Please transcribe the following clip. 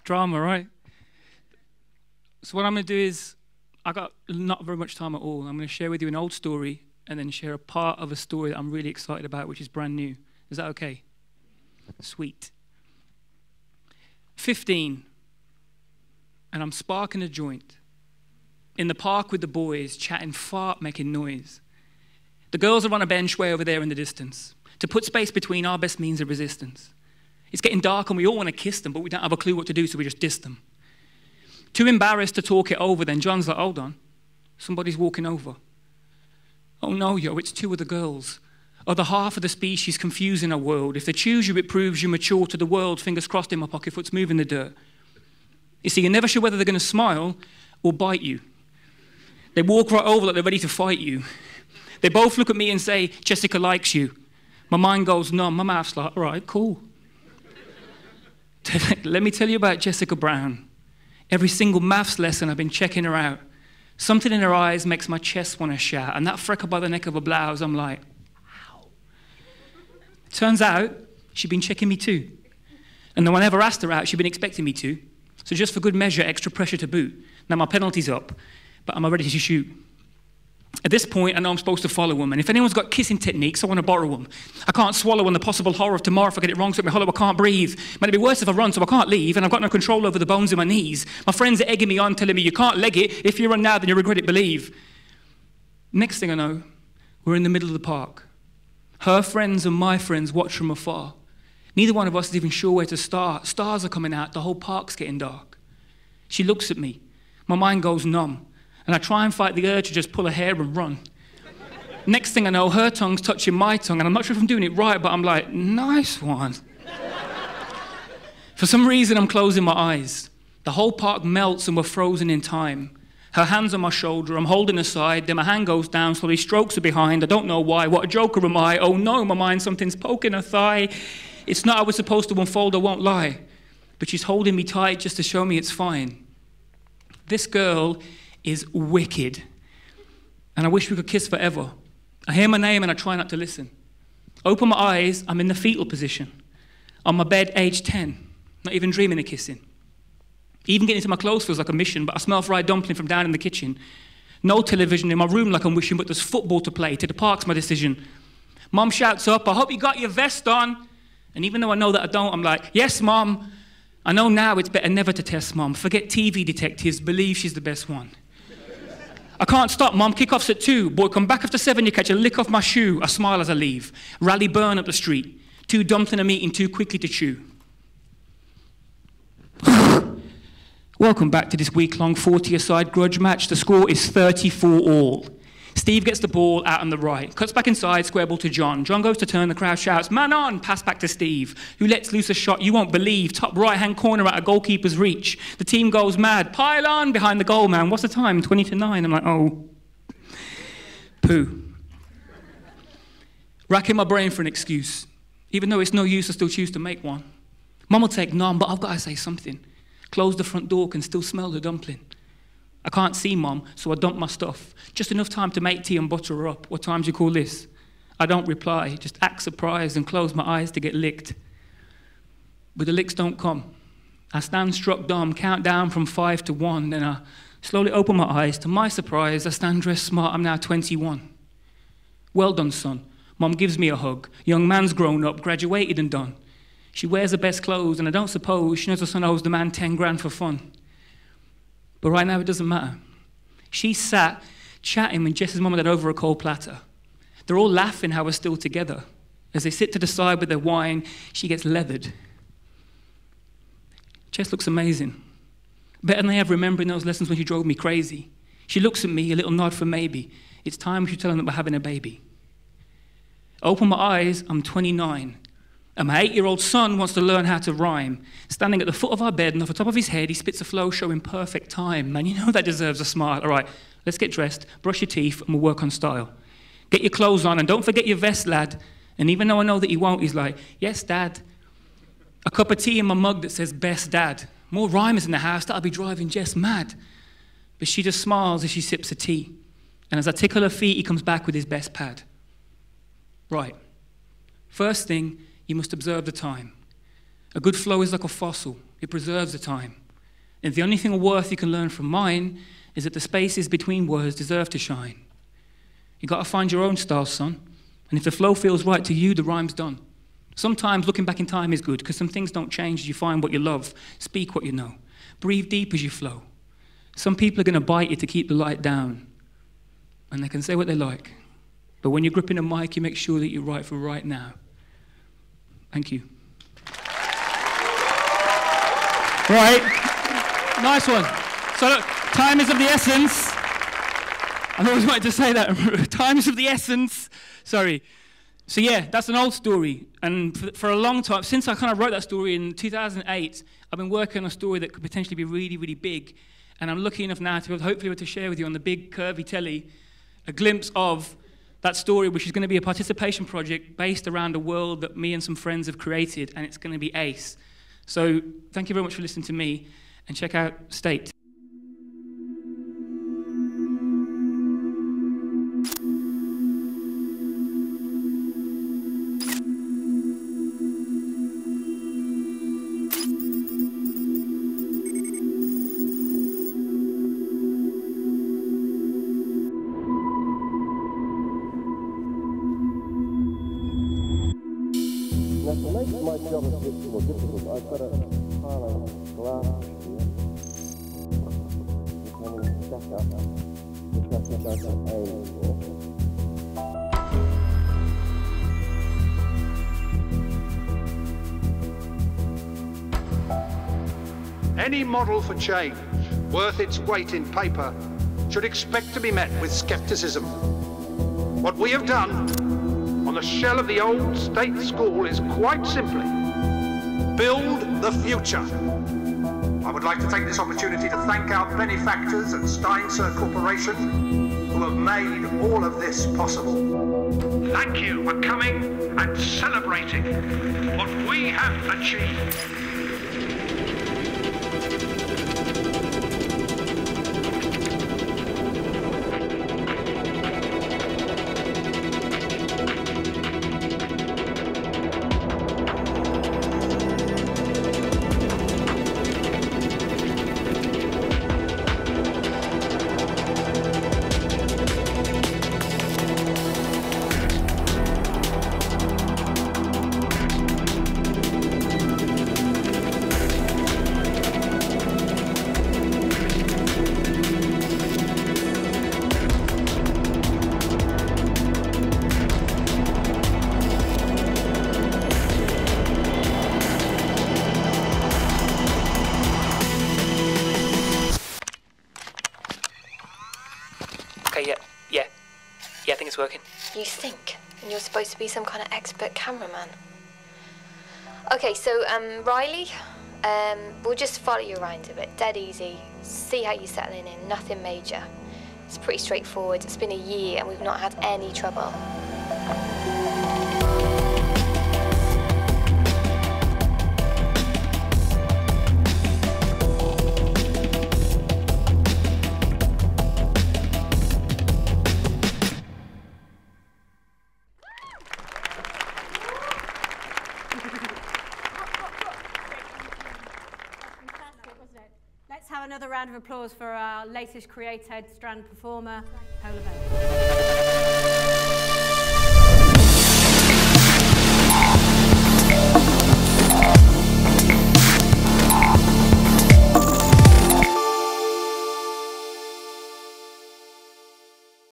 Drama, right? So what I'm going to do is, I got not very much time at all. I'm going to share with you an old story and then share a part of a story that I'm really excited about, which is brand new. Is that okay? Sweet. 15, and I'm sparking a joint in the park with the boys, chatting fart, making noise. The girls are on a bench way over there in the distance. To put space between our best means of resistance. It's getting dark and we all want to kiss them, but we don't have a clue what to do, so we just diss them. Too embarrassed to talk it over, then John's like, hold on, somebody's walking over. Oh no, yo, it's two of the girls. Other half of the species confusing our world. If they choose you, it proves you mature to the world. Fingers crossed in my pocket, foot's moving the dirt. You see, you're never sure whether they're going to smile or bite you. They walk right over like they're ready to fight you. They both look at me and say, Jessica likes you. My mind goes numb. My mouth's like, all right, cool. Let me tell you about Jessica Brown. Every single maths lesson I've been checking her out. Something in her eyes makes my chest want to shout. And that freckle by the neck of her blouse, I'm like, ow. Turns out, she'd been checking me too. And though I never asked her out, she'd been expecting me to. So just for good measure, extra pressure to boot. Now my penalty's up, but I'm ready to shoot. At this point, I know I'm supposed to follow them, and if anyone's got kissing techniques, I want to borrow them. I can't swallow on the possible horror of tomorrow if I get it wrong, so it's hollow, I can't breathe. Might it be worse if I run, so I can't leave, and I've got no control over the bones in my knees. My friends are egging me on, telling me, you can't leg it. If you run now, then you regret it, believe. Next thing I know, we're in the middle of the park. Her friends and my friends watch from afar. Neither one of us is even sure where to start. Stars are coming out, the whole park's getting dark. She looks at me. My mind goes numb. And I try and fight the urge to just pull her hair and run. Next thing I know, her tongue's touching my tongue, and I'm not sure if I'm doing it right, but I'm like, nice one. For some reason, I'm closing my eyes. The whole park melts and we're frozen in time. Her hand's on my shoulder, I'm holding her side, then my hand goes down, slowly strokes her behind. I don't know why, what a joker am I? Oh no, my mind, something's poking her thigh. It's not how it's supposed to unfold, I won't lie. But she's holding me tight just to show me it's fine. This girl is wicked. And I wish we could kiss forever. I hear my name and I try not to listen. Open my eyes, I'm in the fetal position. On my bed, age 10. Not even dreaming of kissing. Even getting into my clothes feels like a mission, but I smell fried dumpling from down in the kitchen. No television in my room like I'm wishing, but there's football to play. To the park's my decision. Mom shouts up, I hope you got your vest on. And even though I know that I don't, I'm like, yes, Mom. I know now it's better never to test Mom. Forget TV detectives, believe she's the best one. I can't stop, Mom, kickoff's at 2. Boy, come back after 7, you catch a lick off my shoe. I smile as I leave. Rally burn up the street. 2 dumpling I'm eating too quickly to chew. Welcome back to this week-long 40-a-side grudge match. The score is 34-all. Steve gets the ball out on the right. Cuts back inside, square ball to John. John goes to turn, the crowd shouts, man on! Pass back to Steve, who lets loose a shot you won't believe. Top right-hand corner at a goalkeeper's reach. The team goes mad. Pile on behind the goal man. What's the time? 20-9. I'm like, oh. Poo. Racking my brain for an excuse. Even though it's no use, I still choose to make one. Mum will take none, but I've got to say something. Close the front door, can still smell the dumpling. I can't see Mum, so I dump my stuff. Just enough time to make tea and butter her up. What time do you call this? I don't reply, just act surprised and close my eyes to get licked. But the licks don't come. I stand struck dumb, count down from 5 to 1, then I slowly open my eyes. To my surprise, I stand dressed smart, I'm now 21. Well done, son. Mum gives me a hug. Young man's grown up, graduated and done. She wears the best clothes, and I don't suppose she knows her son owes the man 10 grand for fun. But right now it doesn't matter. She sat chatting with Jess's mum and dad over a cold platter. They're all laughing how we're still together. As they sit to the side with their wine, she gets leathered. Jess looks amazing. Better than I ever remember in those lessons when she drove me crazy. She looks at me, a little nod for maybe. It's time we should tell them that we're having a baby. I open my eyes, I'm 29. And my 8-year-old son wants to learn how to rhyme. Standing at the foot of our bed and off the top of his head, he spits a flow showing perfect time. Man, you know that deserves a smile. All right, let's get dressed, brush your teeth, and we'll work on style. Get your clothes on, and don't forget your vest, lad. And even though I know that he won't, he's like, yes, Dad. A cup of tea in my mug that says, best dad. More rhymers in the house, that'll be driving Jess mad. But she just smiles as she sips her tea. And as I tickle her feet, he comes back with his best pad. Right. First thing, you must observe the time. A good flow is like a fossil. It preserves the time. And the only thing of worth you can learn from mine is that the spaces between words deserve to shine. You've got to find your own style, son. And if the flow feels right to you, the rhyme's done. Sometimes looking back in time is good, because some things don't change as you find what you love. Speak what you know. Breathe deep as you flow. Some people are going to bite you to keep the light down. And they can say what they like. But when you're gripping a mic, you make sure that you're right for right now. Thank you. Right. Nice one. So look, time is of the essence. I always wanted to say that. Time is of the essence. Sorry. So yeah, that's an old story. And for a long time, since I kind of wrote that story in 2008, I've been working on a story that could potentially be really, really big. And I'm lucky enough now to be able, hopefully, able to share with you on the big curvy telly a glimpse of that story, which is going to be a participation project based around a world that me and some friends have created, and it's going to be ace. So thank you very much for listening to me, and check out State. To make my job a bit more difficult, I've got a pile of glass here, which I'm going to stack up, which I think I can aim for. Any model for change worth its weight in paper should expect to be met with skepticism. What we have done on the shell of the old state school is quite simply build the future. I would like to take this opportunity to thank our benefactors at Steinser Corporation who have made all of this possible. Thank you for coming and celebrating what we have achieved. Okay, yeah, I think it's working. You think? And you're supposed to be some kind of expert cameraman. Okay, so Riley, we'll just follow you around a bit, dead easy, see how you're settling in, nothing major. It's pretty straightforward. It's been a year and we've not had any trouble. Let's have another round of applause for our latest TEDxBrum performer, Polarbear.